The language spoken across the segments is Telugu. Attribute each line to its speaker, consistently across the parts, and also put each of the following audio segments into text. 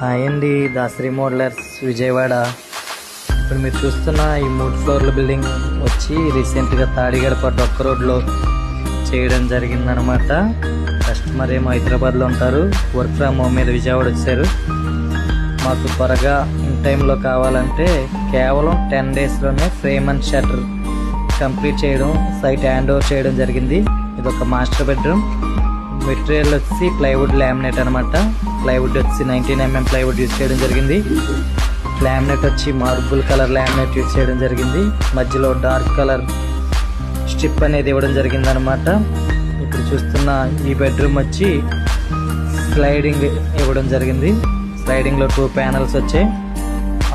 Speaker 1: హాయ్ అండి, దాసరి మోడలర్స్ విజయవాడ. ఇప్పుడు మీరు చూస్తున్న ఈ 3 ఫ్లోర్ల బిల్డింగ్ వచ్చి రీసెంట్గా తాడిగడప డొక్క రోడ్లో చేయడం జరిగిందనమాట. కస్టమర్ ఏమో హైదరాబాద్లో ఉంటారు, వర్క్ ఫ్రమ్ హోమ్ మీద విజయవాడ వచ్చారు. మాకు త్వరగా ఇన్ టైంలో కావాలంటే కేవలం 10 డేస్లోనే ఫ్రేమ్ అండ్ షట్టర్ కంప్లీట్ చేయడం, సైట్ హ్యాండ్ ఓవర్ చేయడం జరిగింది. ఇది ఒక మాస్టర్ బెడ్రూమ్. మెటీరియల్ వచ్చి ప్లైవుడ్ లామినేట్ అనమాట. ప్లైవుడ్ వచ్చి 19 mm ప్లైవుడ్ యూజ్ చేయడం జరిగింది. లామినేట్ వచ్చి మార్బుల్ కలర్ లామినేట్ యూజ్ చేయడం జరిగింది. మధ్యలో డార్క్ కలర్ స్ట్రిప్ అనేది ఇవ్వడం జరిగింది అనమాట. ఇప్పుడు చూస్తున్న ఈ బెడ్రూమ్ వచ్చి స్లైడింగ్ ఇవ్వడం జరిగింది. స్లైడింగ్లో 2 ప్యానల్స్ వచ్చాయి.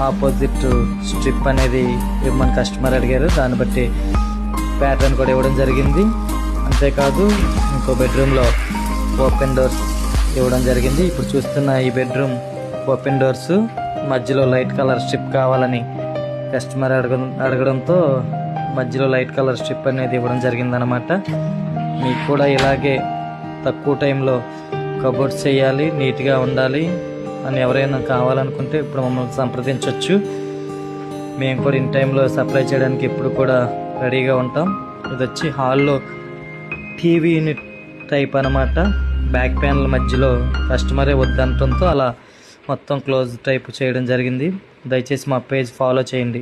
Speaker 1: ఆపోజిట్ స్ట్రిప్ అనేది ఇవ్వమని కస్టమర్ అడిగారు, దాన్ని బట్టి ప్యాటర్న్ కూడా ఇవ్వడం జరిగింది. అంతేకాదు ఇంకో బెడ్రూమ్లో ఓపెన్ డోర్స్ ఇవ్వడం జరిగింది. ఇప్పుడు చూస్తున్న ఈ బెడ్రూమ్ ఓపెన్ డోర్స్, మధ్యలో లైట్ కలర్ స్ట్రిప్ కావాలని కస్టమర్ అడగడంతో మధ్యలో లైట్ కలర్ స్ట్రిప్ అనేది ఇవ్వడం జరిగిందనమాట. మీకు కూడా ఇలాగే తక్కువ టైంలో కబోర్డ్స్ చేయాలి, నీట్గా ఉండాలి అని ఎవరైనా కావాలనుకుంటే ఇప్పుడు మమ్మల్ని సంప్రదించవచ్చు. మేము కూడా ఇన్ టైంలో సప్లై చేయడానికి ఎప్పుడు కూడా రెడీగా ఉంటాం. ఇది వచ్చి హాల్లో టీవీ యూనిట్ టైప్ అనమాట. బ్యాక్ ప్యానల్ మధ్యలో కస్టమరే వద్దంటంతో అలా మొత్తం క్లోజ్ టైప్ చేయడం జరిగింది. దయచేసి మా పేజ్ ఫాలో చేయండి.